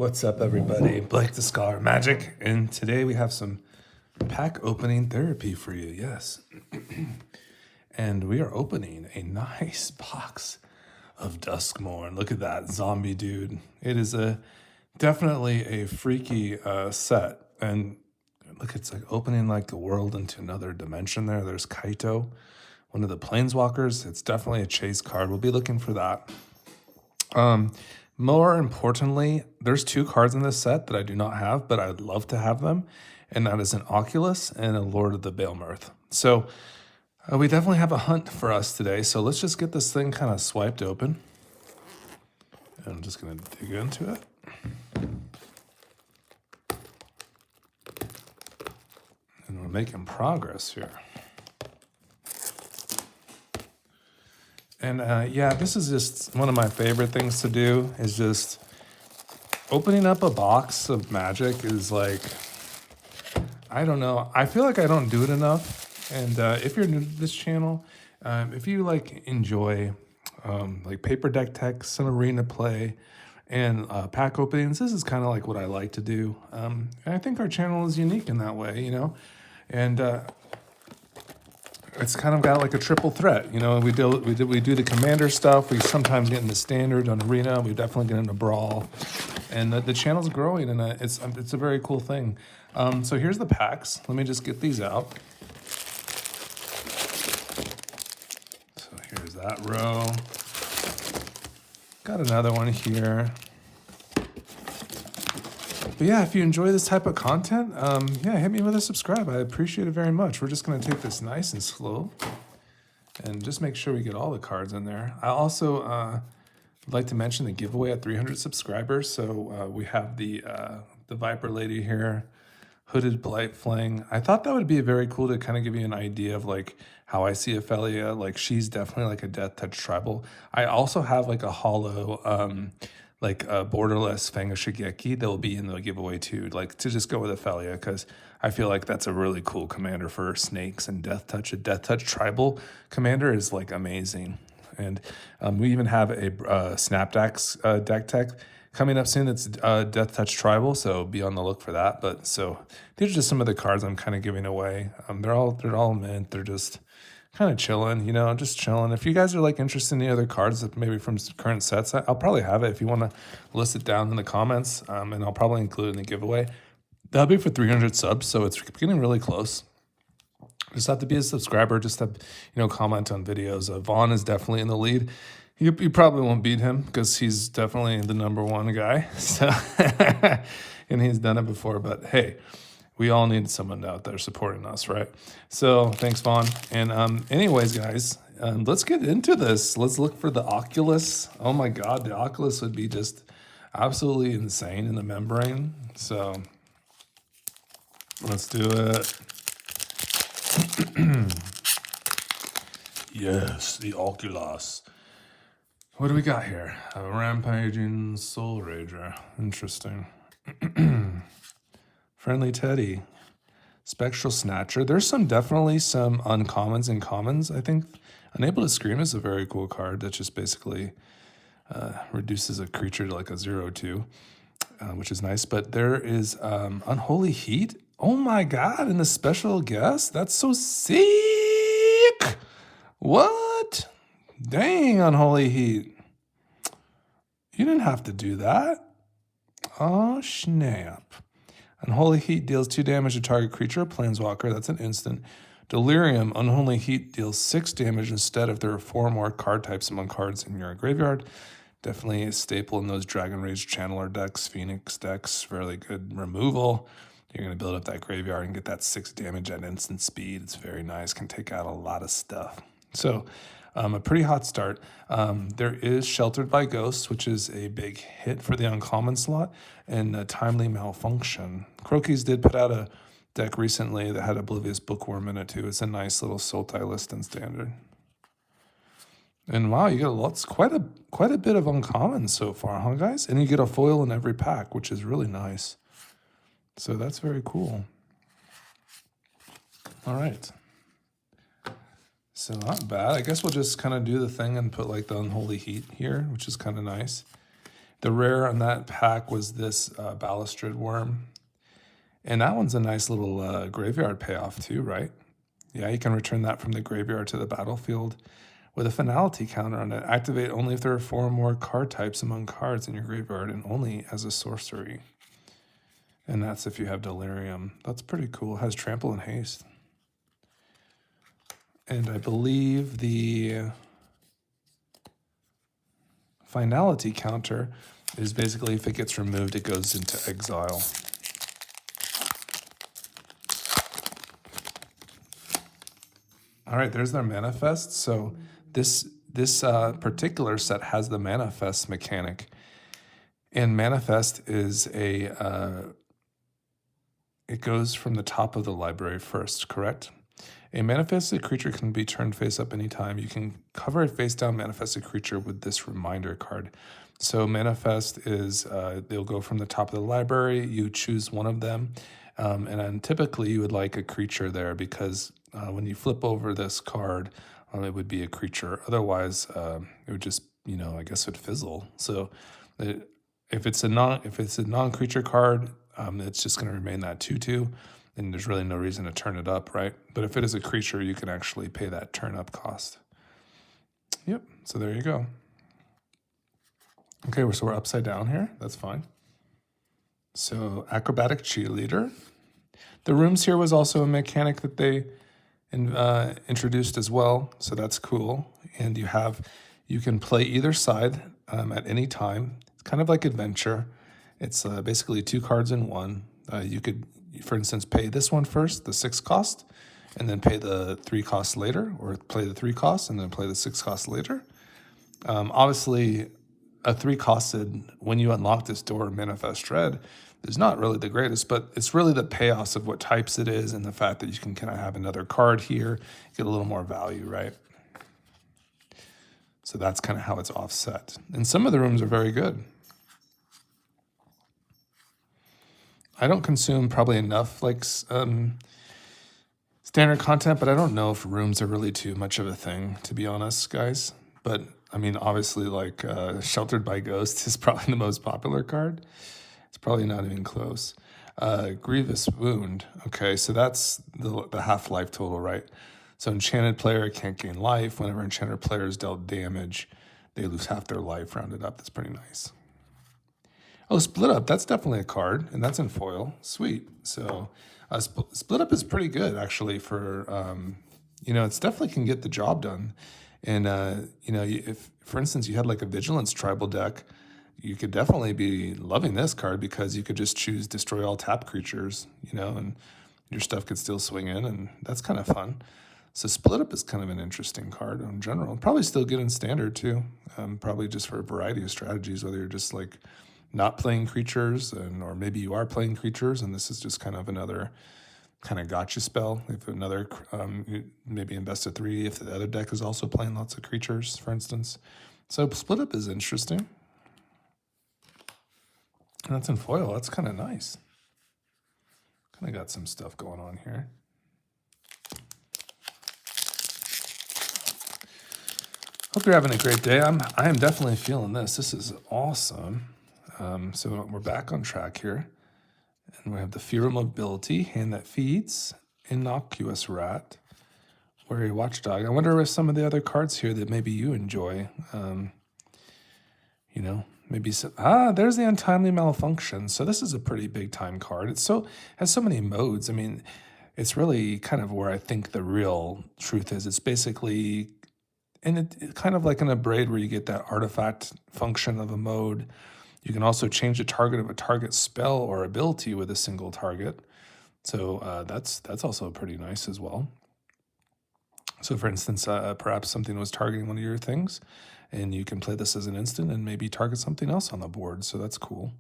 What's up, everybody? Blake the Scholar of Magic, and today we have some pack opening therapy for you. Yes, and we are opening a nice box of Duskmourn. Look at that zombie dude. It is definitely a freaky set, and look, it's like opening like the world into another dimension. There's Kaito, one of the planeswalkers. It's definitely a chase card. We'll be looking for that. More importantly, there's two cards in this set that I do not have, but I'd love to have them, and that is an Oculus and a Lord of the Baelmirth. So we definitely have a hunt for us today, so let's just get this thing kind of swiped open. And I'm just going to dig into it. And we're making progress here. And yeah, this is just one of my favorite things to do, is just opening up a box of Magic is like, I don't know. I feel like I don't do it enough. And if you're new to this channel, if you like enjoy like paper deck tech, some arena play, and pack openings, this is kind of like what I like to do. And I think our channel is unique in that way, you know? And it's kind of got like a triple threat, you know. We do the commander stuff. We sometimes get into standard on arena. We definitely get into brawl, and the channel's growing, and it's a very cool thing. So here's the packs. Let me just get these out. So here's that row. Got another one here. But yeah, if you enjoy this type of content, yeah, hit me with a subscribe. I appreciate it very much. We're just going to take this nice and slow and just make sure we get all the cards in there. I also would like to mention the giveaway at 300 subscribers. So we have the Viper Lady here, Hooded Blight Flang. I thought that would be very cool to kind of give you an idea of like how I see Ophelia. Like, she's definitely like a Death Touch tribal. I also have like a hollow like a borderless Fang of Shigeki that will be in the giveaway too, like to just go with Ophelia, because I feel like that's a really cool commander for snakes and Death Touch. A Death Touch tribal commander is like amazing. And we even have a Snapdax deck tech coming up soon that's Death Touch tribal, so be on the look for that. But so these are just some of the cards I'm kind of giving away. They're all mint. They're just kind of chilling, you know, just chilling. If you guys are like interested in the other cards that maybe from current sets, I'll probably have it if you want to list it down in the comments, and I'll probably include it in the giveaway. That'll be for 300 subs, so it's getting really close. Just have to be a subscriber, just to, you know, comment on videos. Vaughn is definitely in the lead. You probably won't beat him because he's definitely the #1 guy. So, and he's done it before, but hey, we all need someone out there supporting us, right? So thanks, Vaughn. And anyways, guys, let's get into this. Let's look for the Oculus. Oh my God, the Oculus would be just absolutely insane in the membrane. So let's do it. Yes, the Oculus. What do we got here? A Rampaging Soul Rager. Interesting. Friendly Teddy, Spectral Snatcher. There's definitely some uncommons and commons. I think Unable to Scream is a very cool card that just basically reduces a creature to like a 0/2, which is nice. But there is Unholy Heat. Oh my God, and the special guest? That's so sick. What? Dang, Unholy Heat. You didn't have to do that. Oh, snap. Unholy Heat deals 2 damage to target creature or planeswalker. That's an instant. Delirium. Unholy Heat deals 6 damage instead if there are 4 more card types among cards in your graveyard. Definitely a staple in those Dragon Rage Channeler decks, Phoenix decks. Fairly good removal. You're going to build up that graveyard and get that 6 damage at instant speed. It's very nice. Can take out a lot of stuff. So a pretty hot start. There is Sheltered by Ghosts, which is a big hit for the uncommon slot, and Timely Malfunction. Crokies did put out a deck recently that had Oblivious Bookworm in it too. It's a nice little Sultai list in standard. And wow, you get quite a bit of uncommons so far, huh, guys? And you get a foil in every pack, which is really nice. So that's very cool. All right. So not bad. I guess we'll just kind of do the thing and put like the Unholy Heat here, which is kind of nice. The rare on that pack was this Balustrid Worm. And that one's a nice little graveyard payoff too, right? Yeah, you can return that from the graveyard to the battlefield with a finality counter on it. Activate only if there are 4 or more card types among cards in your graveyard and only as a sorcery. And that's if you have Delirium. That's pretty cool. It has Trample and Haste. And I believe the finality counter is basically if it gets removed, it goes into exile. All right, there's their manifest. So this particular set has the manifest mechanic. And manifest is it goes from the top of the library first, correct? A manifested creature can be turned face up anytime. You can cover a face down manifested creature with this reminder card. So manifest is, they'll go from the top of the library, you choose one of them, and then typically you would like a creature there because when you flip over this card, it would be a creature. Otherwise, it would just, I guess it would fizzle. So if it's a non-creature card, it's just going to remain that 2/2. And there's really no reason to turn it up, right? But if it is a creature, you can actually pay that turn-up cost. Yep, so there you go. Okay, so we're upside down here. That's fine. So Acrobatic Cheerleader. The rooms here was also a mechanic that they introduced as well, so that's cool. And you can play either side at any time. It's kind of like Adventure. It's basically 2 cards in one. You could, for instance, pay this one first, the 6 cost, and then pay the 3 cost later, or play the 3 cost and then play the 6 cost later. Obviously, a 3 costed, when you unlock this door, Manifest Dread, is not really the greatest, but it's really the payoffs of what types it is and the fact that you can kind of have another card here, get a little more value, right? So that's kind of how it's offset. And some of the rooms are very good. I don't consume probably enough like standard content, but I don't know if rooms are really too much of a thing, to be honest, guys. But I mean, obviously, like Sheltered by Ghosts is probably the most popular card. It's probably not even close. Grievous Wound. Okay, so that's the half-life total, right? So enchanted player can't gain life. Whenever enchanted player is dealt damage, they lose half their life rounded up. That's pretty nice. Oh, Split Up, that's definitely a card, and that's in foil. Sweet. So Split Up is pretty good, actually, for, it's definitely can get the job done. And, if, for instance, you had like a Vigilance tribal deck, you could definitely be loving this card because you could just choose Destroy All Tap Creatures, and your stuff could still swing in, and that's kind of fun. So Split Up is kind of an interesting card in general. Probably still good in Standard, too. Probably just for a variety of strategies, whether you're just like not playing creatures, or maybe you are playing creatures, and this is just kind of another kind of gotcha spell. If another, maybe invest a 3 if the other deck is also playing lots of creatures, for instance. So Split Up is interesting. And that's in foil. That's kind of nice. Kind of got some stuff going on here. Hope you're having a great day. I am definitely feeling this. This is awesome. So we're back on track here. And we have the Fear of Mobility, Hand That Feeds, Innocuous Rat, Wary Watchdog. I wonder if some of the other cards here that maybe you enjoy, maybe there's the Untimely Malfunction. So this is a pretty big time card. Has so many modes. I mean, it's really kind of where I think the real truth is. It's basically, and it kind of like in a braid where you get that artifact function of a mode. You can also change the target of a target spell or ability with a single target. So that's also pretty nice as well. So for instance, perhaps something was targeting one of your things, and you can play this as an instant and maybe target something else on the board. So that's cool.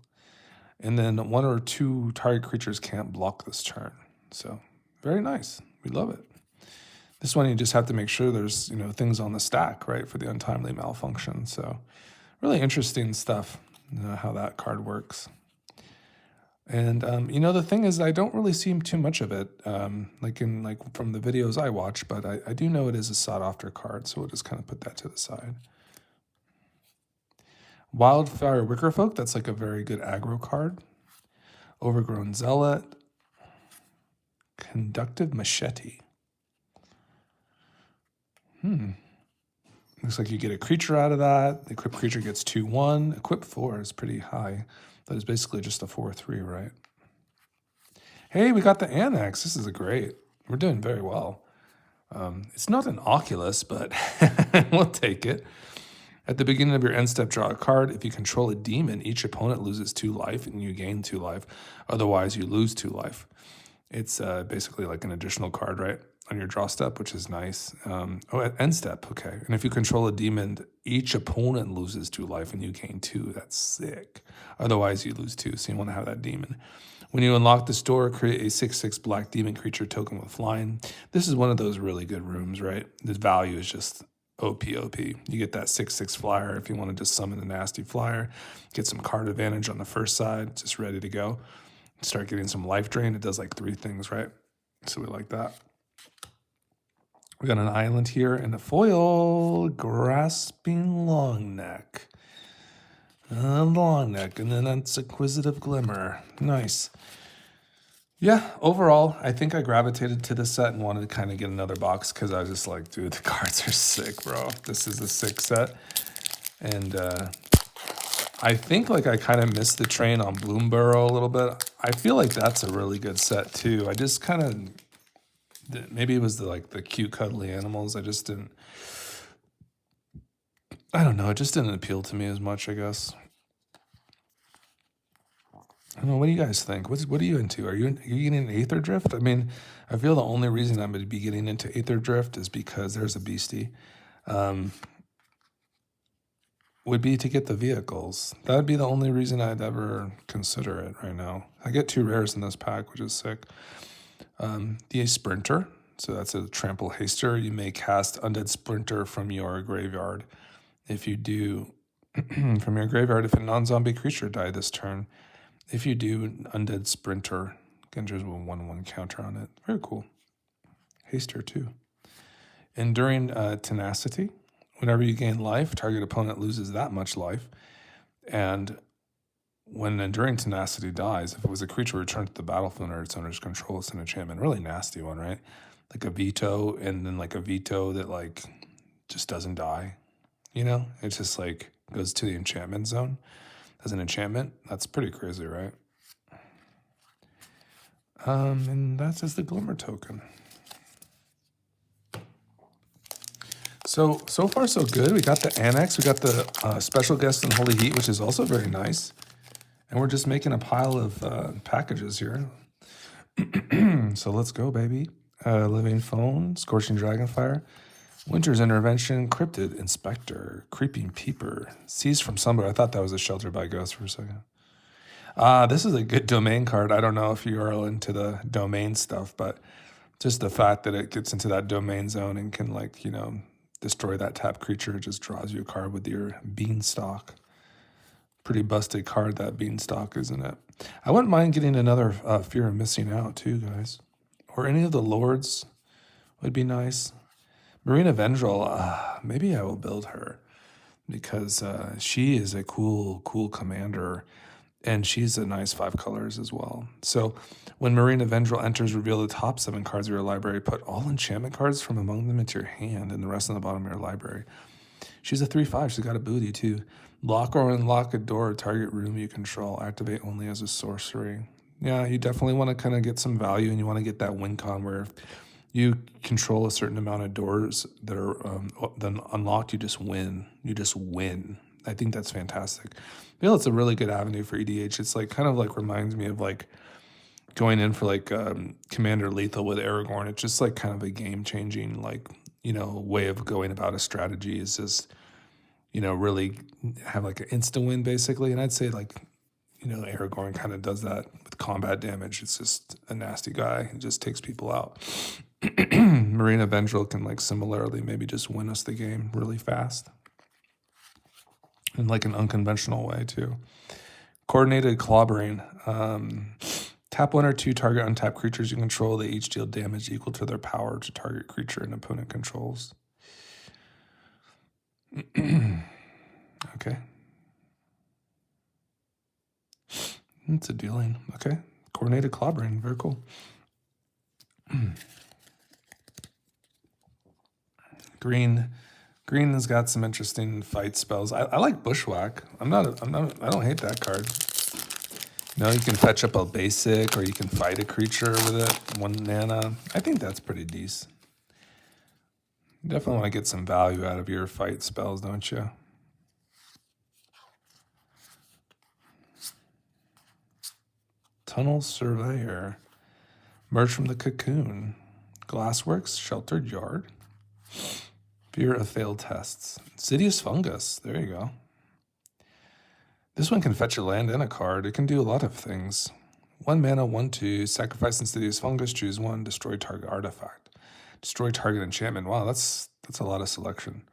And then 1 or 2 target creatures can't block this turn. So very nice. We love it. This one, you just have to make sure there's, things on the stack, right, for the Untimely Malfunction. So really interesting stuff. How that card works. And, the thing is, I don't really see too much of it, from the videos I watch, but I do know it is a sought-after card, so we'll just kind of put that to the side. Wildfire Wickerfolk, that's like a very good aggro card. Overgrown Zealot. Conductive Machete. Looks like you get a creature out of that. The equipped creature gets 2/1. Equip 4 is pretty high. That is basically just a 4/3, right? Hey, we got the Annex. This is great. We're doing very well. It's not an Oculus, but we'll take it. At the beginning of your end step, draw a card. If you control a demon, each opponent loses 2 life and you gain 2 life. Otherwise, you lose 2 life. It's basically like an additional card, right? On your draw step, which is nice. At end step, okay. And if you control a demon, each opponent loses 2 life and you gain 2. That's sick. Otherwise, you lose 2, so you want to have that demon. When you unlock this door, create a 6/6 black demon creature token with flying. This is one of those really good rooms, right? The value is just OP. You get that 6/6 flyer if you want to just summon a nasty flyer. Get some card advantage on the first side, just ready to go. Start getting some life drain. It does like 3 things, right? So we like that. We got an island here and a foil, Grasping Longneck. Longneck, and then that's Acquisitive Glimmer. Nice. Yeah, overall, I think I gravitated to this set and wanted to kind of get another box because I was just like, dude, the cards are sick, bro. This is a sick set. And I think like I kind of missed the train on Bloomburrow a little bit. I feel like that's a really good set too. I just kind of, maybe it was the cute cuddly animals. I just didn't, I don't know. It just didn't appeal to me as much, I guess. I don't know. What do you guys think? What are you into? Are you getting Aether Drift? I mean, I feel the only reason I'm going to be getting into Aether Drift is because there's a beastie. Would be to get the vehicles. That would be the only reason I'd ever consider it right now. I get 2 rares in this pack, which is sick. The Sprinter. So that's a Trample Haster. You may cast Undead Sprinter from your graveyard. If you do, from your graveyard, if a non-zombie creature died this turn, if you do Undead Sprinter, Gender's with 1/1 counter on it. Very cool. Haster too. Enduring Tenacity. Whenever you gain life, target opponent loses that much life. And when Enduring Tenacity dies, if it was a creature returned to the battlefield under its owner's control, it's an enchantment. Really nasty one, right? Like a veto, and then like a veto that like just doesn't die. You know? It's just like goes to the enchantment zone as an enchantment. That's pretty crazy, right? And that's just the Glimmer token. So far so good. We got the Annex. We got the Special Guest and Holy Heat, which is also very nice. And we're just making a pile of packages here. So let's go, baby. Living Phone, Scorching Dragonfire, Winter's Intervention, Cryptid Inspector, Creeping Peeper, Seized from Somewhere. I thought that was a Shelter by Ghost for a second. This is a good domain card. I don't know if you are into the domain stuff, but just the fact that it gets into that domain zone and can, like, you know, destroy that tap creature, just draws you a card with your Beanstalk. Pretty busted card, that Beanstalk, isn't it? I wouldn't mind getting another Fear of Missing Out, too, guys. Or any of the Lords would be nice. Marina Vendrell, maybe I will build her because she is a cool commander, and she's a nice 5 colors as well. So when Marina Vendrell enters, reveal the top 7 cards of your library. Put all enchantment cards from among them into your hand and the rest on the bottom of your library. She's a 3/5. She's got a booty, too. Lock or unlock a door or target room you control. Activate only as a sorcery. Yeah, you definitely want to kind of get some value, and you want to get that win con where if you control a certain amount of doors that are then unlocked, you just win. You just win. I think that's fantastic. I feel it's a really good avenue for EDH. It's like kind of like reminds me of like going in for like Commander Lethal with Aragorn. It's just like kind of a game changing, like, you know, way of going about a strategy. Is just, you know, really have like an insta win basically. And I'd say like, you know, Aragorn kind of does that with combat damage. It's just a nasty guy. He just takes people out. Marina Vendrell can like similarly maybe just win us the game really fast. In like an unconventional way too. Coordinated Clobbering. Tap 1 or 2 target untapped creatures you control. They each deal damage equal to their power to target creature an opponent controls. Okay. It's a dealing. Okay. Coordinated clobbering. Very cool. Green has got some interesting fight spells. I like Bushwhack. I don't hate that card. You know, you can fetch up a basic or you can fight a creature with it. 1 mana. I think that's pretty decent. You definitely want to get some value out of your fight spells, don't you? Tunnel Surveyor. Merge from the Cocoon. Glassworks, Sheltered Yard. Fear of Failed Tests. Insidious Fungus. There you go. This one can fetch a land and a card. It can do a lot of things. 1 mana, 1/2. Sacrifice Insidious Fungus. Choose 1. Destroy target artifact. Destroy target enchantment. Wow, that's a lot of selection.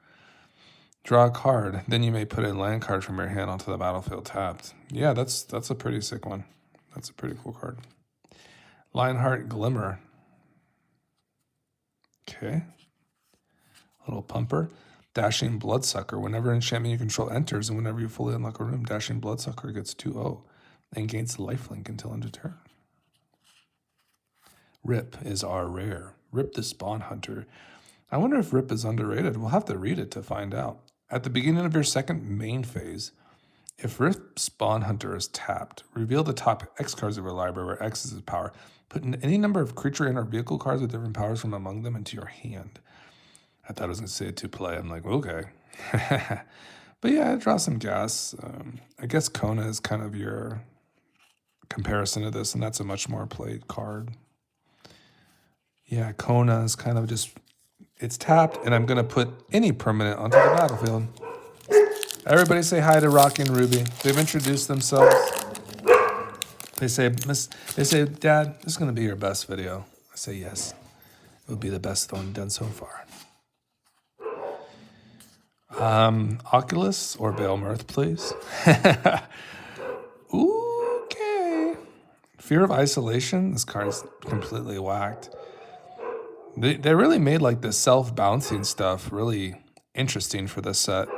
Draw a card. Then you may put a land card from your hand onto the battlefield tapped. Yeah, that's a pretty sick one. That's a pretty cool card. Lionheart Glimmer. Okay. Little pumper. Dashing Bloodsucker. Whenever enchantment you control enters and whenever you fully unlock a room, Dashing Bloodsucker gets 2/0 and gains lifelink until end of turn. Rip is our rare. Rip the Spawn Hunter. I wonder if Rip is underrated. We'll have to read it to find out. At the beginning of your second main phase, if Rip Spawn Hunter is tapped, reveal the top X cards of your library where X is its power. Put in any number of creature and or vehicle cards with different powers from among them into your hand. I thought I was going to say it to play. I'm like, okay. But yeah, draw some gas. I guess Kona is kind of your comparison to this, and that's a much more played card. Yeah, Kona is kind of just, it's tapped, and I'm going to put any permanent onto the battlefield. Everybody say hi to Rocky and Ruby. They've introduced themselves. They say, Dad, this is going to be your best video. I say, yes. It will be the best one done so far. Oculus or Bale Mirth, please. Okay. Fear of Isolation. This card is completely whacked. They really made like the self-bouncing stuff really interesting for this set.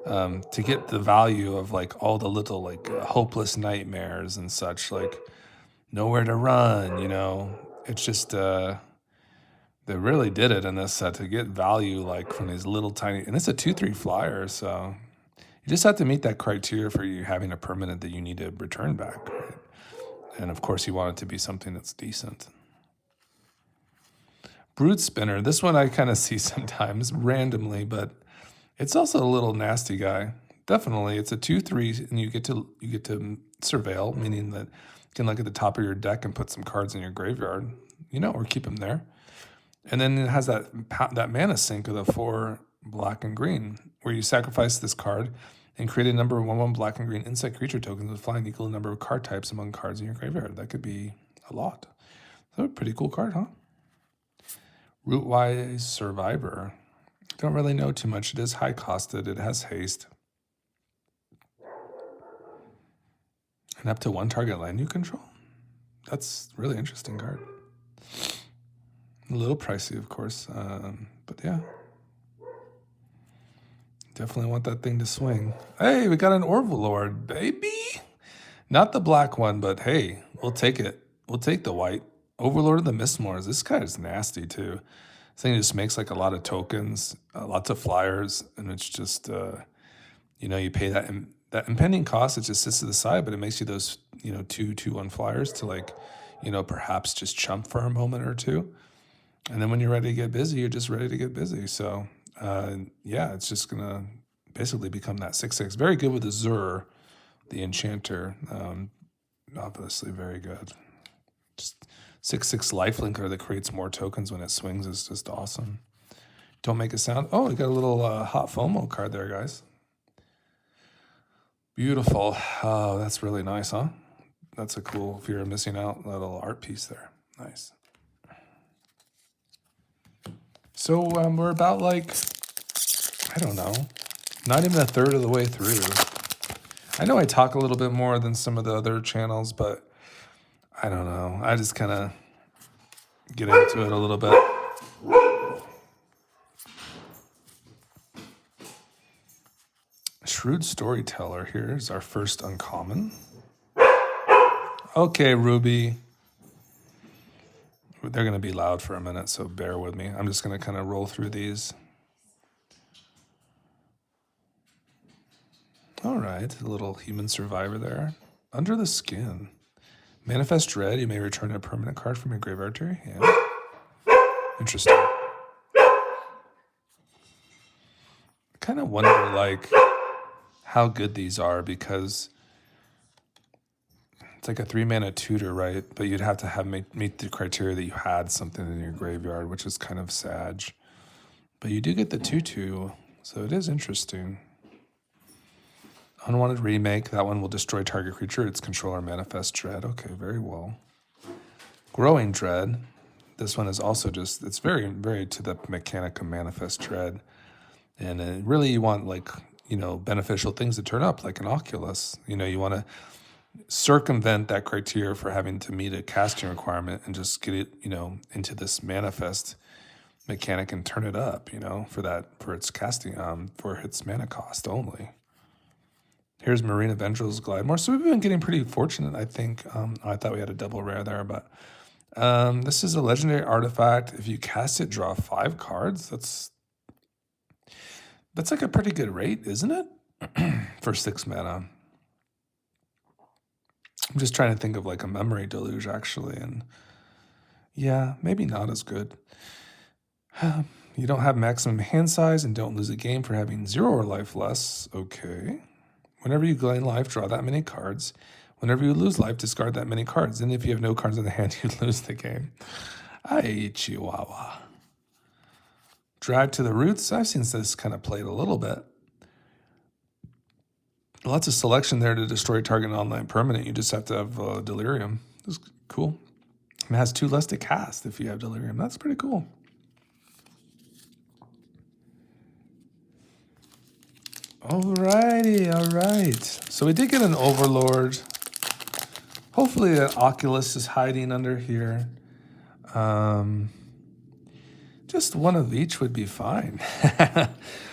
To get the value of like all the little like hopeless nightmares and such, like nowhere to run, you know. It's just they really did it in this set to get value like from these little tiny, and it's a 2/3 flyer, so you just have to meet that criteria for you having a permanent that you need to return back, right? And of course you want it to be something that's decent. Brood Spinner, this one I kind of see sometimes randomly, but it's also a little nasty guy. Definitely, it's a 2/3, and you get to surveil, meaning that you can look at the top of your deck and put some cards in your graveyard, you know, or keep them there. And then it has that mana sink of the 4 black and green, where you sacrifice this card and create a number of 1/1 black and green insect creature tokens with flying equal number of card types among cards in your graveyard. That could be a lot. So a pretty cool card, huh? Rootwise Survivor. Don't really know too much. It is high costed. It has haste. And up to 1 target land you control. That's a really interesting card. A little pricey, of course, but yeah. Definitely want that thing to swing. Hey, we got an Overlord, baby! Not the black one, but hey, we'll take it. We'll take the white. Overlord of the Mistmoors. This guy is nasty, too. This thing just makes like a lot of tokens, lots of flyers, and it's just, you know, you pay that impending cost. It just sits to the side, but it makes you those, you know, 2/1 flyers to like, you know, perhaps just chump for a moment or two. And then when you're ready to get busy, you're just ready to get busy. So, yeah, it's just going to basically become that 6/6. Very good with Azure, the Enchanter. Obviously very good. Just 6/6 lifelinker that creates more tokens when it swings is just awesome. Don't make a sound. Oh, we got a little hot FOMO card there, guys. Beautiful. Oh, that's really nice, huh? That's a cool Fear of Missing Out little art piece there. Nice. So we're about like, I don't know, not even a third of the way through. I know I talk a little bit more than some of the other channels, but I don't know. I just kind of get into it a little bit. Shrewd Storyteller, here's our first uncommon. Okay, Ruby. They're going to be loud for a minute, so bear with me. I'm just going to kind of roll through these. All right, a little human survivor there. Under the Skin. Manifest Dread, you may return a permanent card from your graveyard to your hand. Interesting. I kind of wonder, like, how good these are, because it's like a 3-mana tutor, right? But you'd have to meet the criteria that you had something in your graveyard, which is kind of sad. But you do get the 2/2, so it is interesting. Unwanted Remake, that one will destroy target creature, its controller Manifest Dread. Okay, very well. Growing Dread, this one is also just, it's very, very to the mechanic of Manifest Dread. And really you want, like, you know, beneficial things to turn up, like an Oculus. You know, you want to circumvent that criteria for having to meet a casting requirement and just get it, you know, into this manifest mechanic and turn it up, you know, for its casting, for its mana cost only. Here's Marina Ventral's Glidemore. So we've been getting pretty fortunate, I think. I thought we had a double rare there, but this is a legendary artifact. If you cast it, draw 5 cards. That's like a pretty good rate, isn't it? For 6 mana. I'm just trying to think of like a memory deluge, actually. And yeah, maybe not as good. You don't have maximum hand size and don't lose a game for having 0 or life less. Okay. Whenever you gain life, draw that many cards. Whenever you lose life, discard that many cards. And if you have no cards in the hand, you lose the game. Ay, Chihuahua. Drag to the Roots. I've seen this kind of played a little bit. Lots of selection there to destroy target online permanent. You just have to have Delirium. That's cool. It has 2 less to cast if you have Delirium. That's pretty cool. Alrighty, all right. So we did get an Overlord. Hopefully an Oculus is hiding under here. Just one of each would be fine.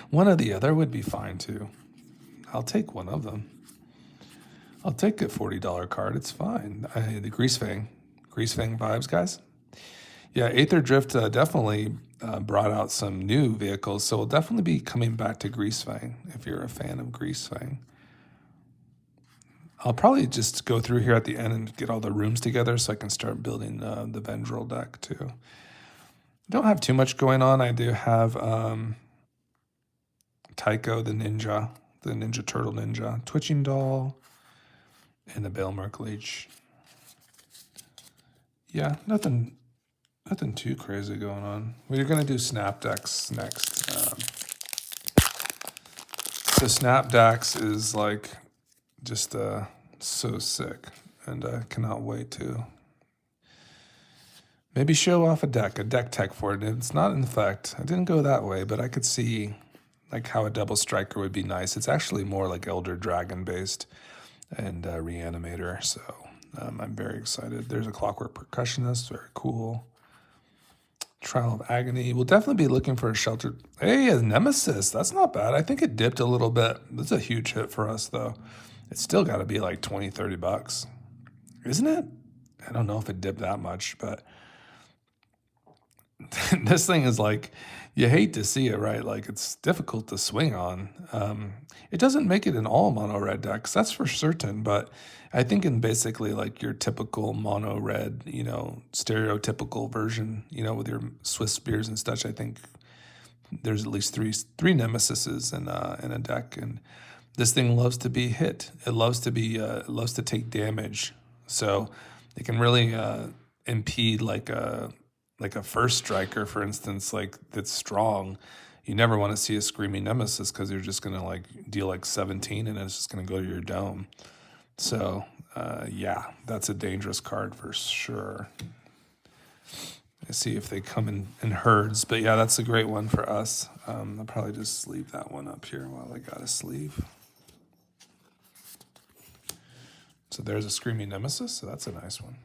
One or the other would be fine too. I'll take one of them. I'll take a $40 card. It's fine. The Greasefang vibes, guys. Yeah, Aether Drift definitely brought out some new vehicles, so we'll definitely be coming back to Greasefang if you're a fan of Greasefang. I'll probably just go through here at the end and get all the rooms together so I can start building the Vendril deck too. Don't have too much going on. I do have Tycho, the Ninja Turtle Ninja, Twitching Doll, and the Baelmerk Leech. Yeah, nothing too crazy going on. We're going to do Snap Decks next. So Snap Decks is like just so sick, and I cannot wait to maybe show off a deck tech for it. It's not in fact, I didn't go that way, but I could see like how a double striker would be nice. It's actually more like Elder Dragon based and Reanimator, so I'm very excited. There's a Clockwork Percussionist, very cool. Trial of Agony. We'll definitely be looking for a sheltered. Hey, a Nemesis. That's not bad. I think it dipped a little bit. That's a huge hit for us, though. It's still got to be like $20-$30, isn't it? I don't know if it dipped that much, but this thing is like, you hate to see it, right? Like, it's difficult to swing on. It doesn't make it an all mono red decks, that's for certain, but I think in basically like your typical mono red, you know, stereotypical version, you know, with your Swiss spears and such, I think there's at least three Nemesises in a deck, and this thing loves to be hit. It loves to take damage, so it can really impede like a first striker, for instance, like that's strong. You never want to see a Screaming Nemesis because you're just going to like deal like 17 and it's just going to go to your dome. So, yeah, that's a dangerous card for sure. Let's see if they come in herds. But yeah, that's a great one for us. I'll probably just leave that one up here while I got a sleeve. So there's a Screaming Nemesis. So that's a nice one.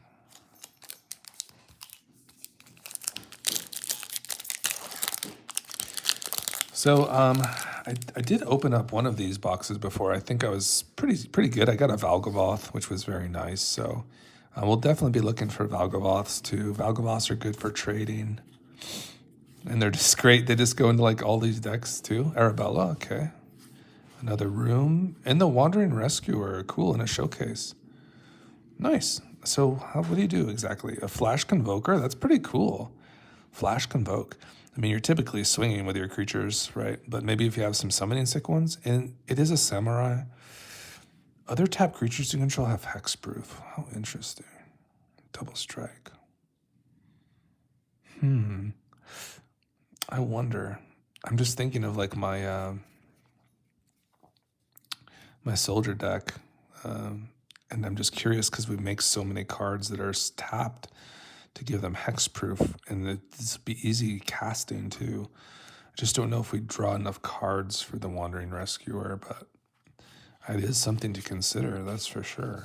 So I did open up one of these boxes before. I think I was pretty good. I got a Valgavoth, which was very nice. So We'll definitely be looking for Valgavoths too. Valgavoths are good for trading. And they're just great. They just go into like all these decks too. Arabella, okay. Another room. And the Wandering Rescuer, cool, in a showcase. Nice. So what do you do exactly? A Flash Convoker? That's pretty cool. Flash Convoke. I mean, you're typically swinging with your creatures, right? But maybe if you have some summoning sick ones, and it is a Samurai. Other tap creatures you control have hexproof. How interesting. Double strike. I wonder. I'm just thinking of like my my soldier deck, and I'm just curious because we make so many cards that are tapped to give them hexproof, and it's be easy casting too. I just don't know if we draw enough cards for the Wandering Rescuer, but it is something to consider, that's for sure.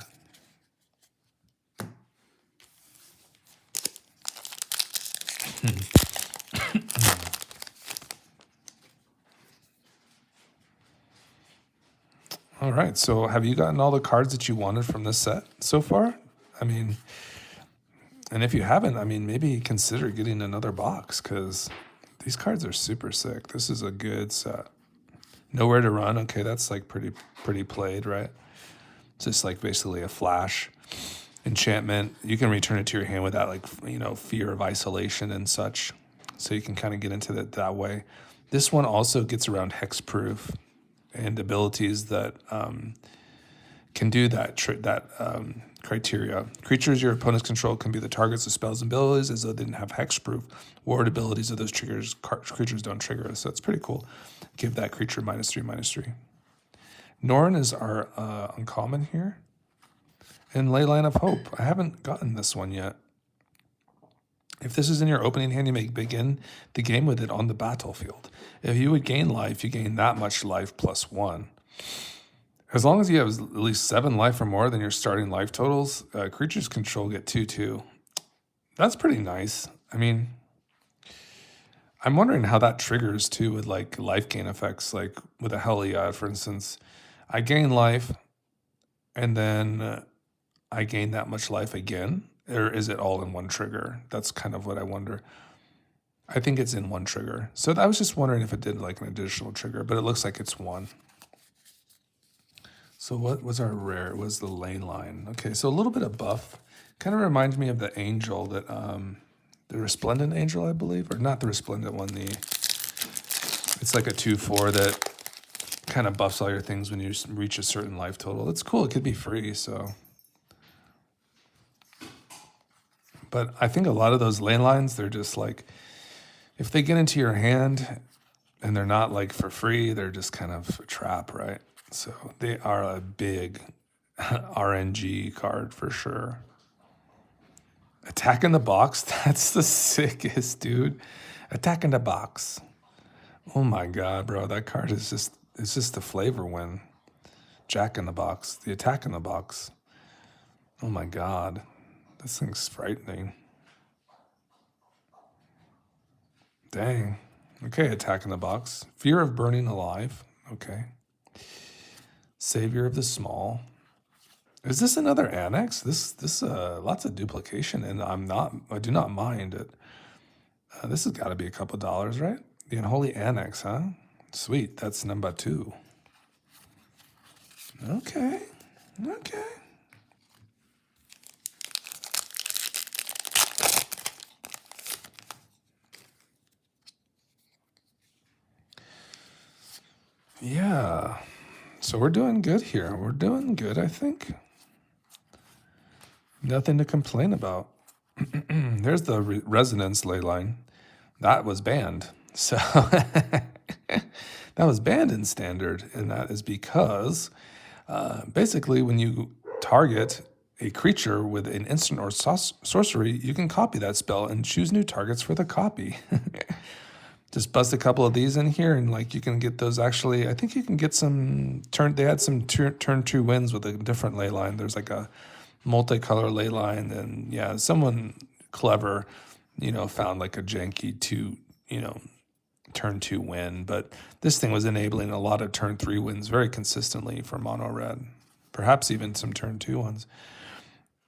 All right, so have you gotten all the cards that you wanted from this set so far? I mean, and if you haven't, I mean, maybe consider getting another box because these cards are super sick. This is a good set. Nowhere to Run, okay, that's like pretty played, right? It's just like basically a flash enchantment. You can return it to your hand without like, fear of isolation and such. So you can kind of get into it that way. This one also gets around hexproof and abilities that can do that criteria. Creatures your opponents control can be the targets of spells and abilities as though they didn't have hexproof. Ward abilities of those creatures don't trigger. So it's pretty cool. Give that creature -3/-3. Norn is our uncommon here. And Leyline of Hope. I haven't gotten this one yet. If this is in your opening hand, you may begin the game with it on the battlefield. If you would gain life, you gain that much life +1. As long as you have at least 7 life or more than your starting life totals, creatures control get 2/2. That's pretty nice. I mean, I'm wondering how that triggers too with like life gain effects, like with a Heliod, for instance. I gain life, and then I gain that much life again. Or is it all in one trigger? That's kind of what I wonder. I think it's in one trigger. So I was just wondering if it did like an additional trigger, but it looks like it's one. So what was our rare? It was the Leyline. Okay, so a little bit of buff. Kind of reminds me of the angel that, the Resplendent Angel, I believe. Or not the Resplendent one, it's like a 2/4 that kind of buffs all your things when you reach a certain life total. It's cool, it could be free, so... But I think a lot of those lane lines, they're just like, if they get into your hand and they're not like for free, they're just kind of a trap, right? So they are a big RNG card for sure. Attack in the Box, that's the sickest, dude. Attack in the Box. Oh my God, bro, that card is it's just the flavor win. Jack in the Box, the Attack in the Box. Oh my God. This thing's frightening. Dang. Okay, Attack in the Box. Fear of Burning Alive. Okay. Savior of the Small. Is this another annex? This lots of duplication, and I do not mind it. This has got to be a couple dollars, right? The Unholy Annex, huh? Sweet. That's number 2. Okay. Yeah, so we're doing good here. We're doing good, I think. Nothing to complain about. There's the Resonance Leyline. That was banned. So that was banned in Standard, and that is because basically when you target a creature with an instant or sorcery, you can copy that spell and choose new targets for the copy. Just bust a couple of these in here, and like you can get those. Actually, I think you can get some turn. They had some turn 2 wins with a different ley line. There's like a multicolor ley line, and yeah, someone clever, found like a janky turn 2 win. But this thing was enabling a lot of turn 3 wins very consistently for mono red, perhaps even some turn 2 ones.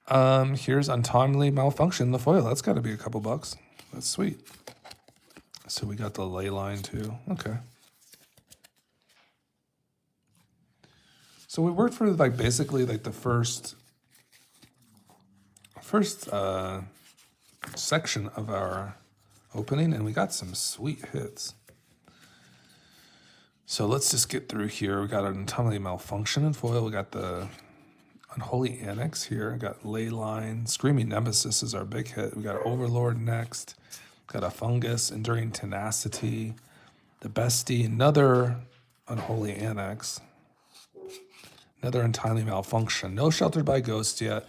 Here's Untimely Malfunction, the foil. That's got to be a couple bucks. That's sweet. So we got the ley line too. Okay. So we worked for like basically like the first section of our opening, and we got some sweet hits. So let's just get through here. We got an Untimely Malfunction in foil. We got the Unholy Annex here. We got Ley Line. Screaming Nemesis is our big hit. We got Overlord next. Got a Fungus, Enduring Tenacity. The Bestie, another Unholy Annex. Another Untimely Malfunction. No Sheltered by Ghosts yet.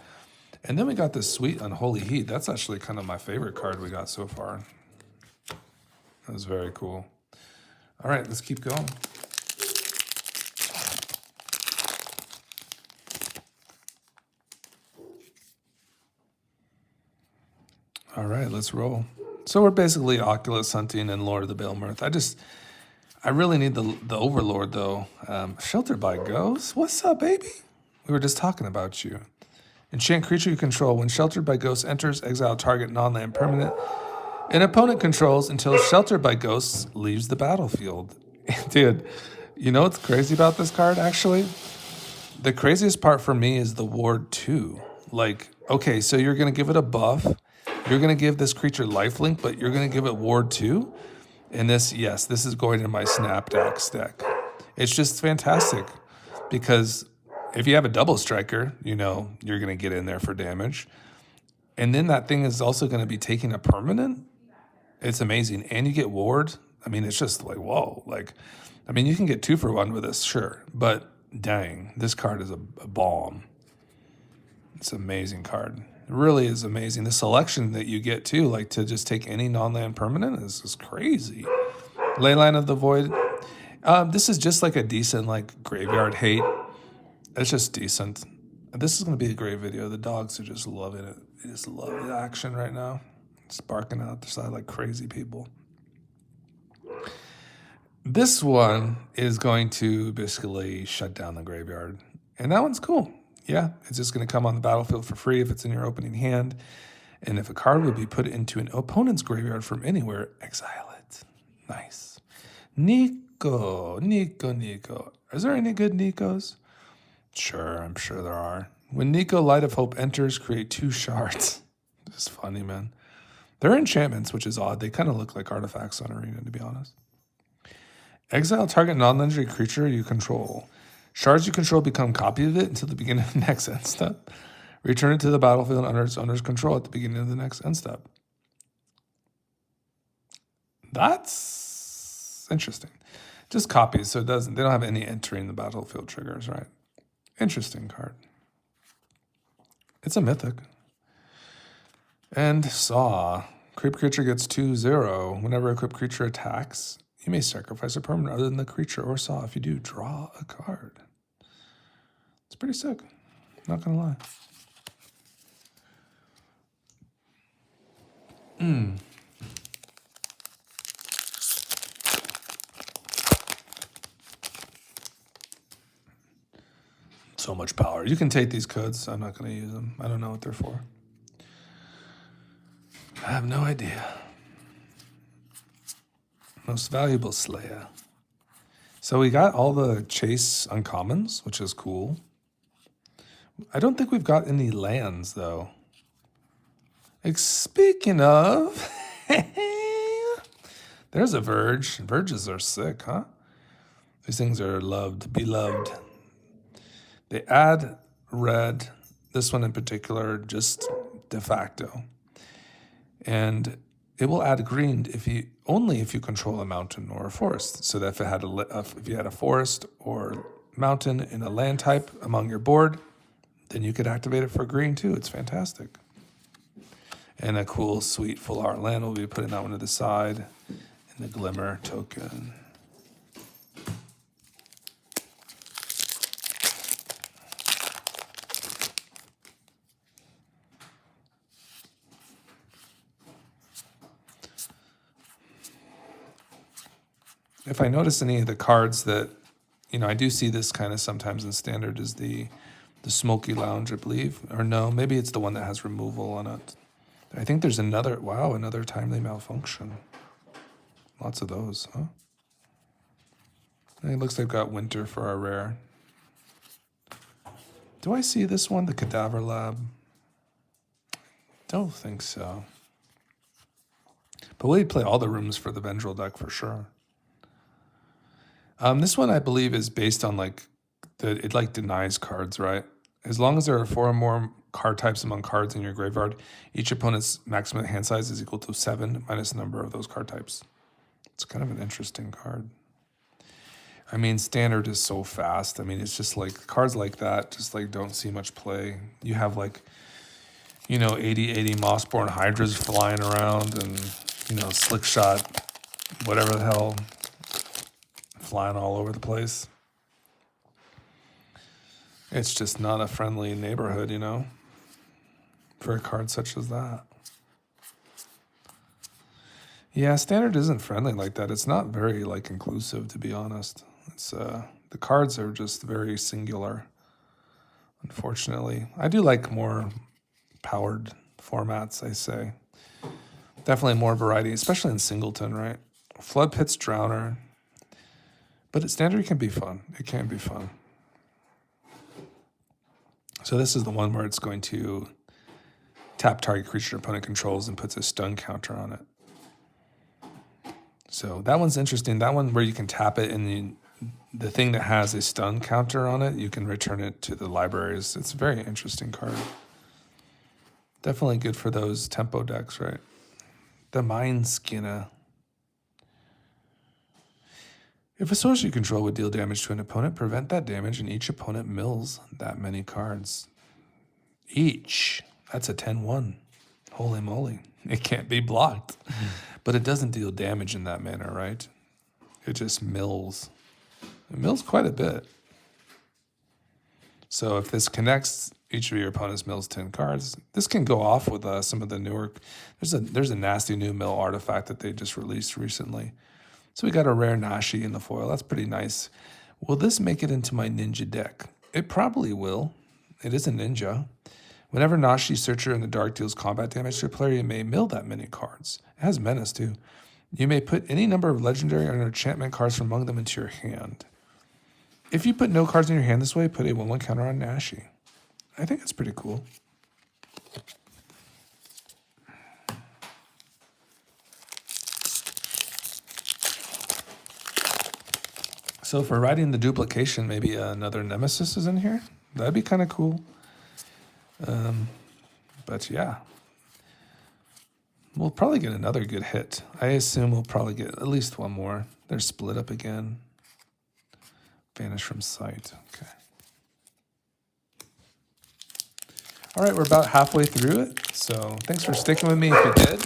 And then we got this sweet Unholy Heat. That's actually kind of my favorite card we got so far. That was very cool. All right, let's keep going. All right, let's roll. So we're basically Oculus hunting and Lord of the Bael'Mirth. I really need the Overlord though. Sheltered by Ghosts? What's up, baby? We were just talking about you. Enchant creature you control. When Sheltered by Ghosts enters, exile target non-land permanent an opponent controls until Sheltered by Ghosts leaves the battlefield. Dude, you know what's crazy about this card, actually? The craziest part for me is the Ward 2. Like, okay, so you're going to give it a buff. You're going to give this creature lifelink, but you're going to give it Ward 2. And this, yes, this is going in my Snapdax deck. It's just fantastic because if you have a double striker, you know, you're going to get in there for damage. And then that thing is also going to be taking a permanent. It's amazing. And you get Ward. I mean, it's just like, whoa. Like, I mean, you can get 2 for 1 with this, sure. But dang, this card is a bomb. It's an amazing card. It really is amazing. The selection that you get too, like to just take any non-land permanent is crazy. Leyline of the Void. This is just like a decent like graveyard hate. It's just decent. This is going to be a great video. The dogs are just loving it. They just love the action right now. Just barking out the side like crazy people. This one is going to basically shut down the graveyard. And that one's cool. Yeah, it's just going to come on the battlefield for free if it's in your opening hand. And if a card would be put into an opponent's graveyard from anywhere, exile it. Nice. Nico. Is there any good Nikos? Sure, I'm sure there are. When Nico Light of Hope enters, create 2 shards. This is funny, man. They're enchantments, which is odd. They kind of look like artifacts on Arena, to be honest. Exile target non-legendary creature you control. Shards you control become copy of it until the beginning of the next end step. Return it to the battlefield under its owner's control at the beginning of the next end step. That's interesting. Just copies, so they don't have any entering the battlefield triggers, right? Interesting card. It's a mythic. And Saw. Creep creature gets 2/0. Whenever a creep creature attacks, you may sacrifice a permanent other than the creature or Saw. If you do, draw a card. It's pretty sick. Not gonna lie. So much power. You can take these codes. I'm not gonna use them. I don't know what they're for. I have no idea. Most Valuable Slayer. So we got all the chase uncommons, which is cool. I don't think we've got any lands, though. Speaking of, there's a Verge. Verges are sick, huh? These things are loved, beloved. They add red, this one in particular, just de facto. And it will add green only if you control a mountain or a forest. So that if you had a forest or mountain in a land type among your board, then you could activate it for green too. It's fantastic. And a cool, sweet full art land. We'll be putting that one to the side in the Glimmer token. If I notice any of the cards that, I do see this kind of sometimes in Standard is the The Smoky Lounge, I believe. Or no, maybe it's the one that has removal on it. I think there's another, wow, another Timely Malfunction. Lots of those, huh? And it looks like I've got Winter for our rare. Do I see this one, the Cadaver Lab? Don't think so. But we'd play all the rooms for the Vendril deck for sure. This one I believe is based on like it like denies cards, right? As long as there are 4 or more card types among cards in your graveyard, each opponent's maximum hand size is equal to 7 minus the number of those card types. It's kind of an interesting card. I mean, Standard is so fast. I mean, it's just like cards like that just like don't see much play. You have like, 80 Mossborn Hydras flying around and, Slick Shot, whatever the hell, flying all over the place. It's just not a friendly neighborhood, for a card such as that. Yeah, Standard isn't friendly like that. It's not very like inclusive, to be honest. It's the cards are just very singular, unfortunately. I do like more powered formats, I say. Definitely more variety, especially in Singleton, right? Flood Pit's Drowner. But at Standard can be fun. It can be fun. So this is the one where it's going to tap target creature opponent controls and puts a stun counter on it. So that one's interesting. That one where you can tap it and the thing that has a stun counter on it, you can return it to the libraries. It's a very interesting card. Definitely good for those tempo decks, right? The Mind Skinner. If a source you control would deal damage to an opponent, prevent that damage, and each opponent mills that many cards. Each. That's a 10-1. Holy moly. It can't be blocked. But it doesn't deal damage in that manner, right? It just mills. It mills quite a bit. So if this connects, each of your opponents mills 10 cards. This can go off with some of the newer... There's a nasty new mill artifact that they just released recently. So we got a rare Nashi in the foil. That's pretty nice. Will this make it into my ninja deck? It probably will. It is a ninja. Whenever Nashi Searcher in the Dark deals combat damage to a player, you may mill that many cards. It has Menace too. You may put any number of legendary or enchantment cards from among them into your hand. If you put no cards in your hand this way, put a 1/1 counter on Nashi. I think it's pretty cool. So for writing the duplication, maybe another Nemesis is in here. That'd be kind of cool. But yeah. We'll probably get another good hit. I assume we'll probably get at least one more. They're split up again. Vanish from sight. Okay. All right, we're about halfway through it. So thanks for sticking with me if you did.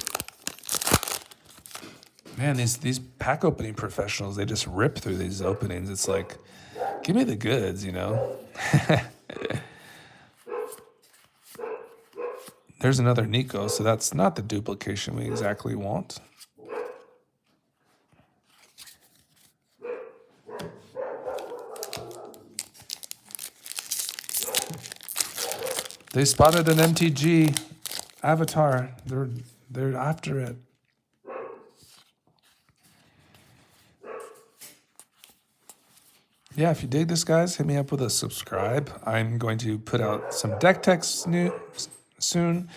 Man, these pack opening professionals, they just rip through these openings. It's like, give me the goods, There's another Nico, so that's not the duplication we exactly want. They spotted an MTG avatar. They're after it. Yeah, if you dig this, guys, hit me up with a subscribe. I'm going to put out some deck techs soon,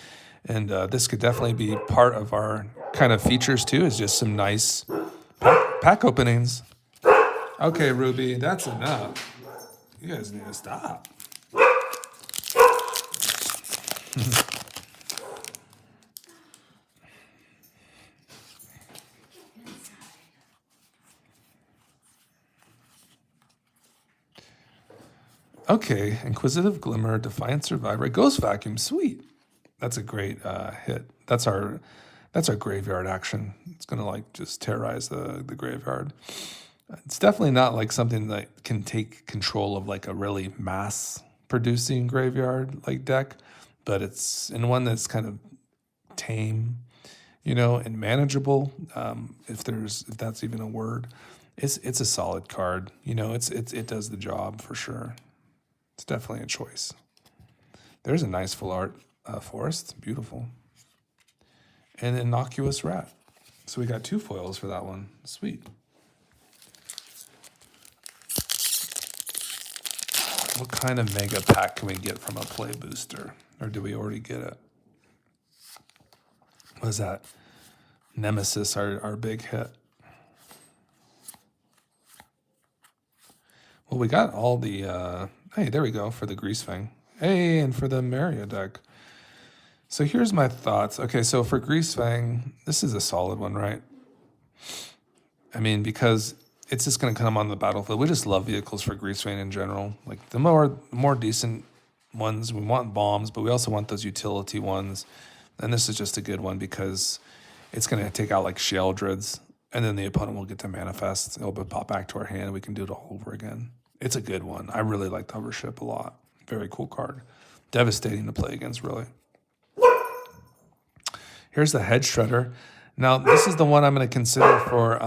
and this could definitely be part of our kind of features too, is just some nice pack openings. Okay, Ruby, that's enough. You guys need to stop. Okay, Inquisitive Glimmer, Defiant Survivor, Ghost Vacuum, sweet. That's a great hit. That's our graveyard action. It's gonna like just terrorize the graveyard. It's definitely not like something that can take control of like a really mass producing graveyard like deck, but it's in one that's kind of tame, and manageable. If that's even a word, it's a solid card. It does the job for sure. It's definitely a choice. There's a nice full art forest. Beautiful. And an innocuous rat. So we got 2 foils for that one. Sweet. What kind of mega pack can we get from a play booster? Or do we already get it? What is that? Nemesis, our big hit. Well, we got all the... hey, there we go, for the Greasefang. Hey, and for the Maria deck. So here's my thoughts. Okay, so for Greasefang, this is a solid one, right? I mean, because it's just going to come on the battlefield. We just love vehicles for Greasefang in general. Like, the more decent ones, we want bombs, but we also want those utility ones. And this is just a good one because it's going to take out, like, Sheldreds, and then the opponent will get to manifest. It'll pop back to our hand. We can do it all over again. It's a good one. I really like the Hovership a lot. Very cool card. Devastating to play against, really. Here's the Head Shredder. Now, this is the one I'm going to consider for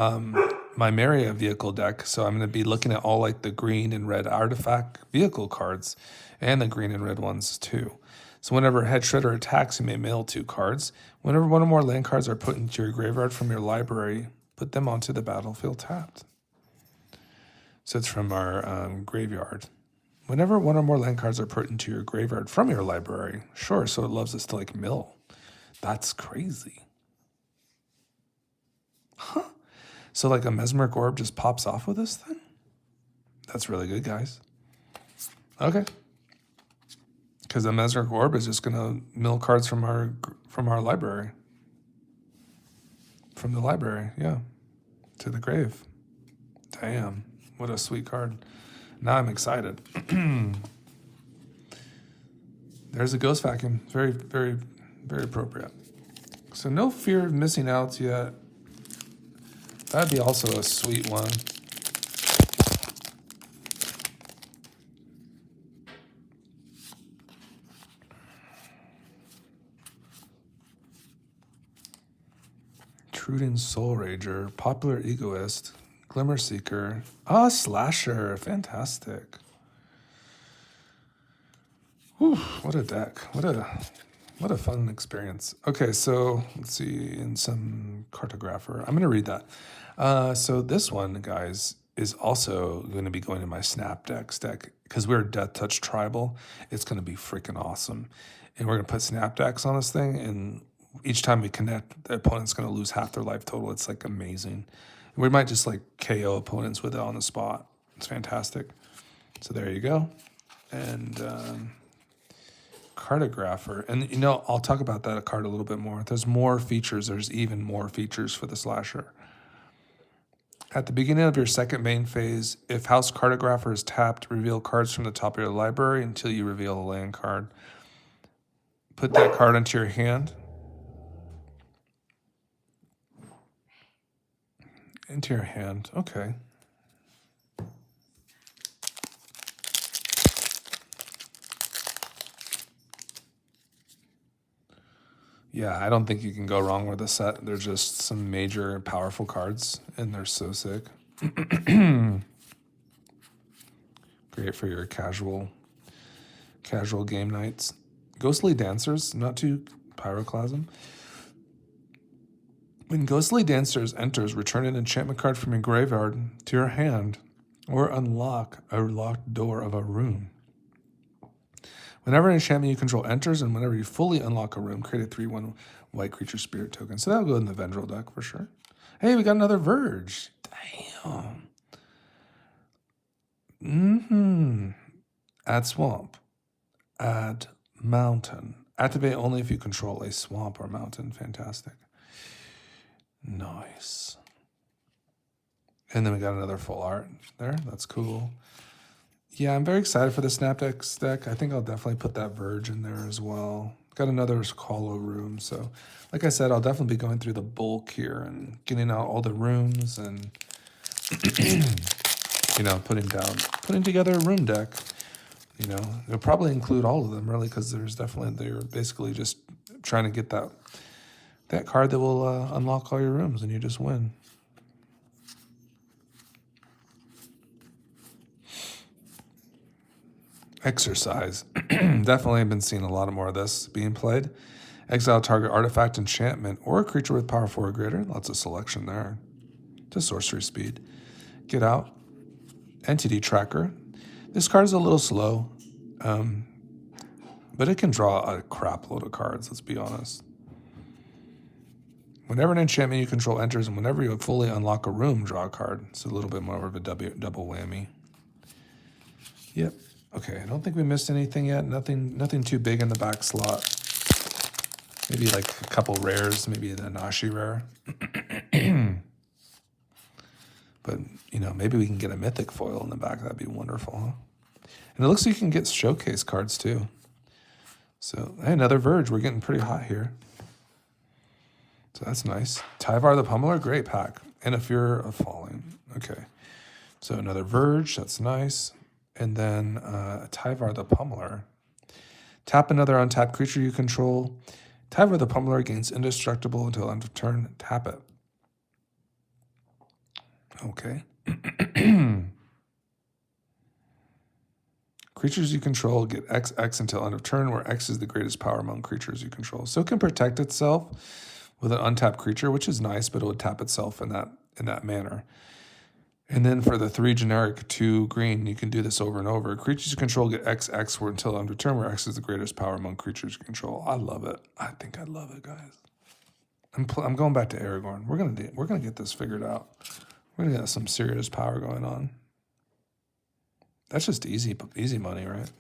my Maria vehicle deck. So I'm going to be looking at all like the green and red artifact vehicle cards and the green and red ones too. So whenever Head Shredder attacks, you may mail 2 cards. Whenever one or more land cards are put into your graveyard from your library, put them onto the battlefield tapped. So it's from our graveyard. Whenever one or more land cards are put into your graveyard from your library, sure, so it loves us to like mill. That's crazy. Huh. So like a Mesmeric Orb just pops off with this thing? That's really good, guys. Okay. Because the Mesmeric Orb is just going to mill cards from our library. From the library, yeah. To the grave. Damn. What a sweet card. Now I'm excited. There's a Ghost Vacuum. Very, very, very appropriate. So no fear of missing out yet. That'd be also a sweet one. Truding Soul Rager, Popular Egoist, Glimmer Seeker. Ah, Slasher. Fantastic. Whew, what a deck. What a fun experience. Okay, so let's see, in some cartographer. I'm going to read that. So this one, guys, is also going to be going in my Snap Decks deck because we're Death Touch Tribal. It's going to be freaking awesome. And we're going to put Snap Decks on this thing, and each time we connect, the opponent's going to lose half their life total. It's like amazing. We might just like KO opponents with it on the spot. It's fantastic. So there you go. And cartographer. And, you know, I'll talk about that card a little bit more. There's more features. There's even more features for the Slasher. At the beginning of your second main phase, if House Cartographer is tapped, reveal cards from the top of your library until you reveal a land card. Put that card into your hand. Into your hand. Okay. Yeah, I don't think you can go wrong with the set. They're just some major powerful cards, and they're so sick. Great for your casual game nights. Ghostly Dancers, not too pyroclasm. When Ghostly Dancers enters, return an enchantment card from your graveyard to your hand, or unlock a locked door of a room. Whenever an enchantment you control enters, and whenever you fully unlock a room, create a 3/1 white creature spirit token. So that'll go in the Vendril deck for sure. Hey, we got another Verge. Damn. Add swamp. Add mountain. Activate only if you control a swamp or mountain. Fantastic. Nice. And then we got another full art there. That's cool. Yeah, I'm very excited for the Snap Decks deck. I think I'll definitely put that Verge in there as well. Got another hollow room. So, like I said, I'll definitely be going through the bulk here and getting out all the rooms and, you know, putting together a room deck. You know, it'll probably include all of them, really, because they're basically just trying to get that card that will unlock all your rooms, and you just win. Exercise. Definitely been seeing a lot more of this being played. Exile target artifact, enchantment, or a creature with power 4 or greater. Lots of selection there. To sorcery speed. Get out. Entity tracker. This card is a little slow, but it can draw a crap load of cards, let's be honest. Whenever an enchantment you control enters, and whenever you fully unlock a room, draw a card. It's a little bit more of a double whammy. Yep. Okay, I don't think we missed anything yet. Nothing too big in the back slot. Maybe like a couple rares, maybe the Nashi rare. But, maybe we can get a mythic foil in the back. That'd be wonderful, huh? And it looks like you can get showcase cards too. So, hey, another Verge. We're getting pretty hot here. So that's nice. Tyvar the Pummeler, great pack. And a Fear of Falling. Okay. So another Verge, that's nice. And then Tyvar the Pummeler. Tap another untapped creature you control. Tyvar the Pummeler gains indestructible until end of turn. Tap it. Okay. Creatures you control get XX until end of turn, where X is the greatest power among creatures you control. So it can protect itself with an untapped creature, which is nice, but it would tap itself in that manner. And then for the 3 generic 2 green, you can do this over and over. Creatures you control get XX until end of turn, where X is the greatest power among creatures you control. I love it. I think I love it, guys. I'm going back to Aragorn. We're gonna get this figured out. We're gonna get some serious power going on. That's just easy money, right?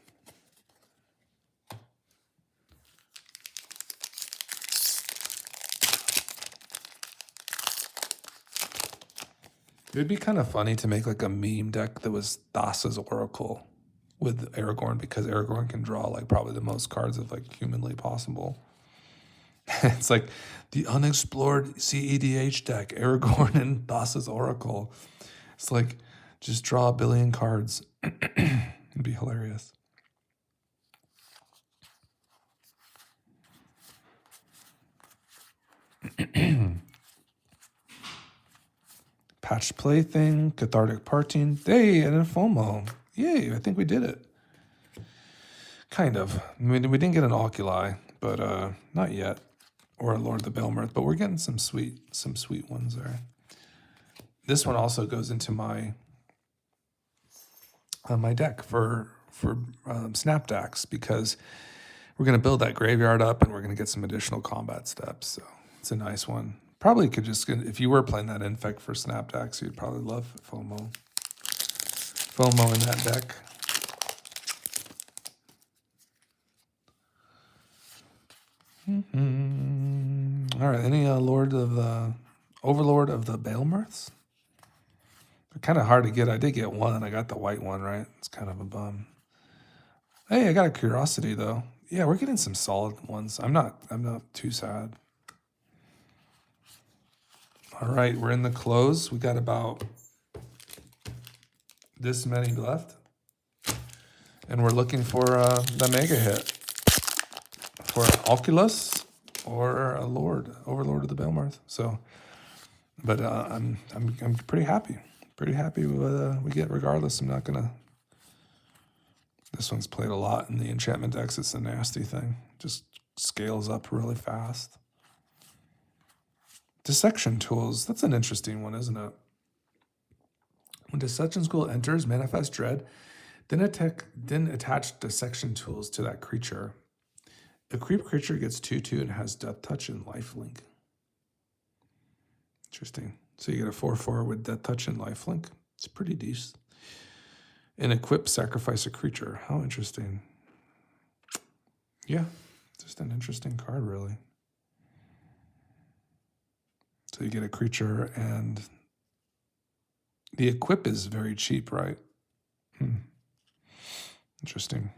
It would be kind of funny to make like a meme deck that was Thassa's Oracle with Aragorn, because Aragorn can draw like probably the most cards of like humanly possible. It's like the unexplored CEDH deck, Aragorn and Thassa's Oracle. It's like just draw a billion cards. It'd be hilarious. Patch Plaything, Cathartic Parting. Hey, and a FOMO. Yay, I think we did it. Kind of. I mean, we didn't get an Oculi, but not yet. Or a Lord of the Belmirth, but we're getting some sweet ones there. This one also goes into my my deck for snap decks, because we're going to build that graveyard up and we're going to get some additional combat steps. So it's a nice one. Probably could just, if you were playing that Infect for snap decks, you'd probably love FOMO. FOMO in that deck. All right, any Overlord of the Baelmirths? They're kind of hard to get. I did get one. I got the white one, right? It's kind of a bum. Hey, I got a Curiosity though. Yeah, we're getting some solid ones. I'm not too sad. All right, we're in the close. We got about this many left. And we're looking for the mega hit for an Oculus or a Overlord of the Baelmirth. So, but I'm pretty happy. Pretty happy with we get regardless. I'm not gonna. This one's played a lot in the enchantment decks. It's a nasty thing. Just scales up really fast. Dissection tools. That's an interesting one, isn't it? When Dissection School enters, manifest dread, then attach dissection tools to that creature. A creep creature gets 2/2 and has Death Touch and Lifelink. Interesting. So you get a 4/4 with Death Touch and Lifelink. It's pretty decent. And equip, sacrifice a creature. How interesting. Yeah, just an interesting card, really. So you get a creature, and the equip is very cheap, right? Interesting.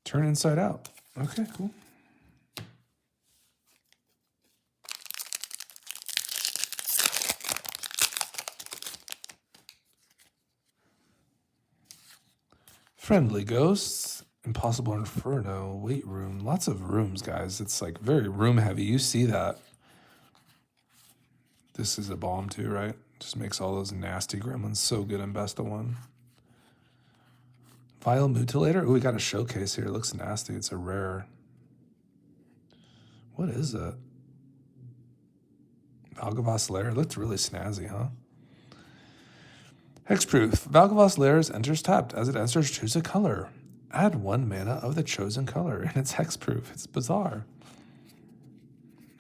Turn inside out. Okay, cool. Friendly Ghosts, Impossible Inferno, Weight Room. Lots of rooms, guys. It's like very room heavy. You see that. This is a bomb too, right? Just makes all those nasty gremlins so good in Best of One. Vile Mutilator. Oh, we got a showcase here. It looks nasty. It's a rare. What is it? Valgavost Lair. It looked really snazzy, huh? Hexproof. Valgavost Lair enters tapped. As it enters, choose a color. Add 1 mana of the chosen color, and it's hexproof. It's bizarre.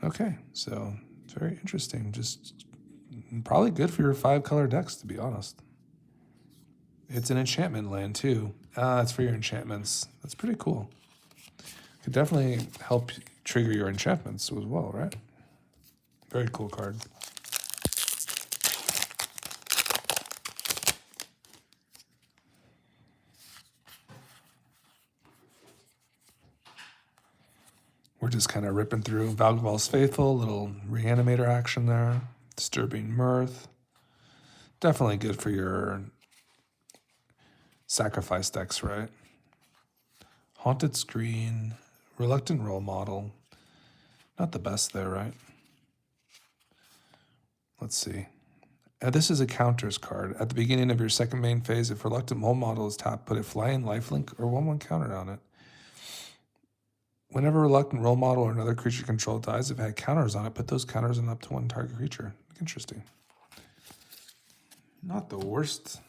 Okay, so it's very interesting. Just probably good for your 5-color decks, to be honest. It's an enchantment land, too. It's for your enchantments. That's pretty cool. Could definitely help trigger your enchantments as well, right? Very cool card. We're just kind of ripping through Valgaval's Faithful, little reanimator action there. Disturbing Mirth. Definitely good for your sacrifice decks, right? Haunted Screen, Reluctant Role Model. Not the best there, right? Let's see. This is a counters card. At the beginning of your second main phase, if Reluctant Role Model is tapped, put a fly-in lifelink or 1/1 counter on it. Whenever Reluctant Role Model or another creature control dies, if it had counters on it, put those counters on up to 1 target creature. Interesting. Not the worst.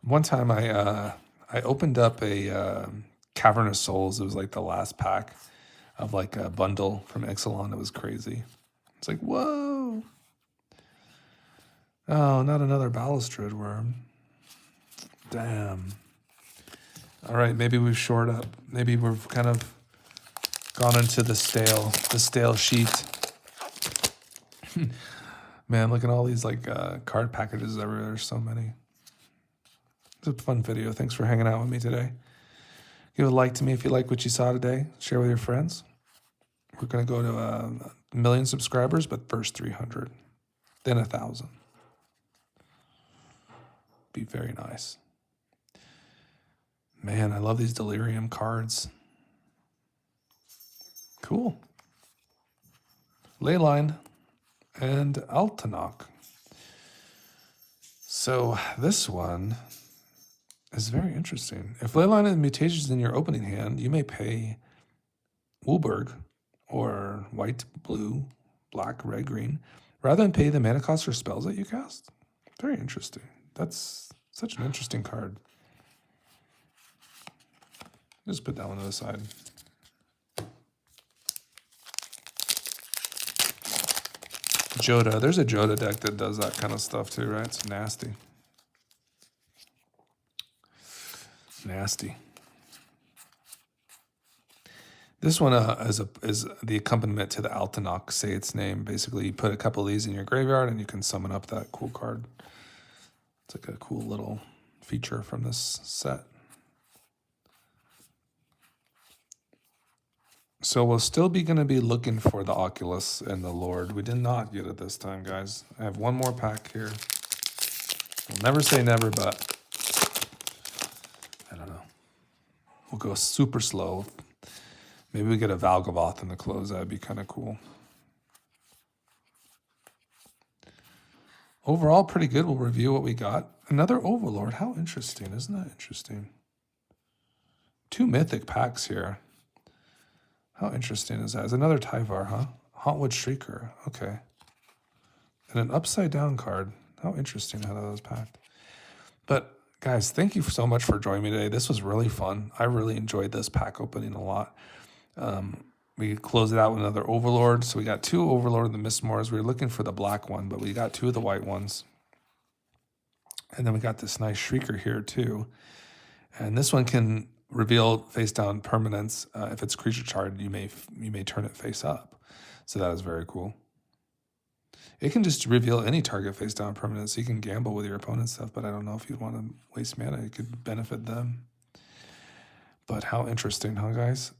One time I opened up a Cavern of Souls. It was like the last pack of like a bundle from Ixalan. It was crazy. It's like, whoa. Oh, not another Balustrade Worm. Damn. All right, maybe we've shored up. Maybe we've kind of gone into the stale sheet. Man, look at all these like card packages everywhere. There's so many. It's a fun video. Thanks for hanging out with me today. Give a like to me if you like what you saw today. Share with your friends. We're going to go to 1 million subscribers, but first 300, then 1,000. Be very nice. Man, I love these Delirium cards. Cool. Leyline and Altanok. So this one is very interesting. If Leyline and mutations in your opening hand, you may pay Woolberg or white, blue, black, red, green, rather than pay the mana cost for spells that you cast. Very interesting. That's such an interesting card. Just put that one to the side. Joda. There's a Joda deck that does that kind of stuff too, right? It's nasty. Nasty. This one is the accompaniment to the Altanok, say its name. Basically, you put a couple of these in your graveyard and you can summon up that cool card. It's like a cool little feature from this set. So we'll still be going to be looking for the Oculus and the Lord. We did not get it this time, guys. I have one more pack here. We'll never say never, but I don't know. We'll go super slow. Maybe we get a Valgavoth in the close. That'd be kind of cool. Overall, pretty good. We'll review what we got. Another Overlord. How interesting. Isn't that interesting? 2 mythic packs here. How interesting is that? It's another Tyvar, huh? Hauntwood Shrieker. Okay. And an upside down card. How interesting how that was packed. But guys, thank you so much for joining me today. This was really fun. I really enjoyed this pack opening a lot. We closed it out with another Overlord. So we got 2 Overlord and the Mistmoors. We were looking for the black one, but we got 2 of the white ones. And then we got this nice Shrieker here too. And this one can reveal face down permanents. If it's creature charged, you may turn it face up. So that is very cool. It can just reveal any target face down permanent, so you can gamble with your opponent's stuff, but I don't know if you'd want to waste mana. It could benefit them. But how interesting, huh, guys?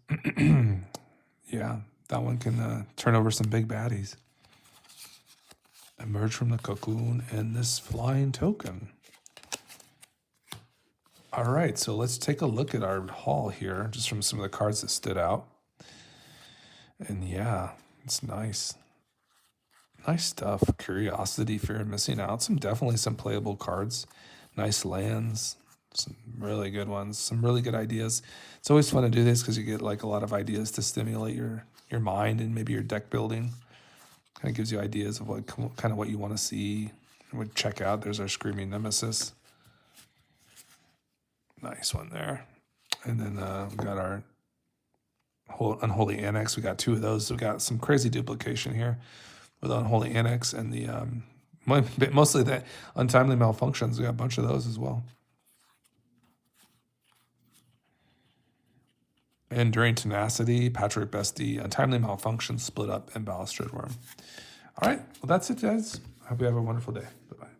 Yeah, that one can turn over some big baddies. Emerge from the cocoon and this flying token. All right, so let's take a look at our haul here, just from some of the cards that stood out. And yeah, It's nice. Nice stuff. Curiosity, Fear of Missing Out. Definitely some playable cards. Nice lands. Some really good ones. Some really good ideas. It's always fun to do this because you get like a lot of ideas to stimulate your mind and maybe your deck building. Kind of gives you ideas of what kind of what you want to see. Would check out. There's our Screaming Nemesis. Nice one there. And then we got our Unholy Annex. We got 2 of those. We got some crazy duplication here with Unholy Annex and the mostly the Untimely Malfunctions. We got a bunch of those as well. Enduring Tenacity, Patchwork Bestie, Untimely Malfunctions, Split Up, and Balustrade Worm. All right, well, that's it, guys. I hope you have a wonderful day. Bye-bye.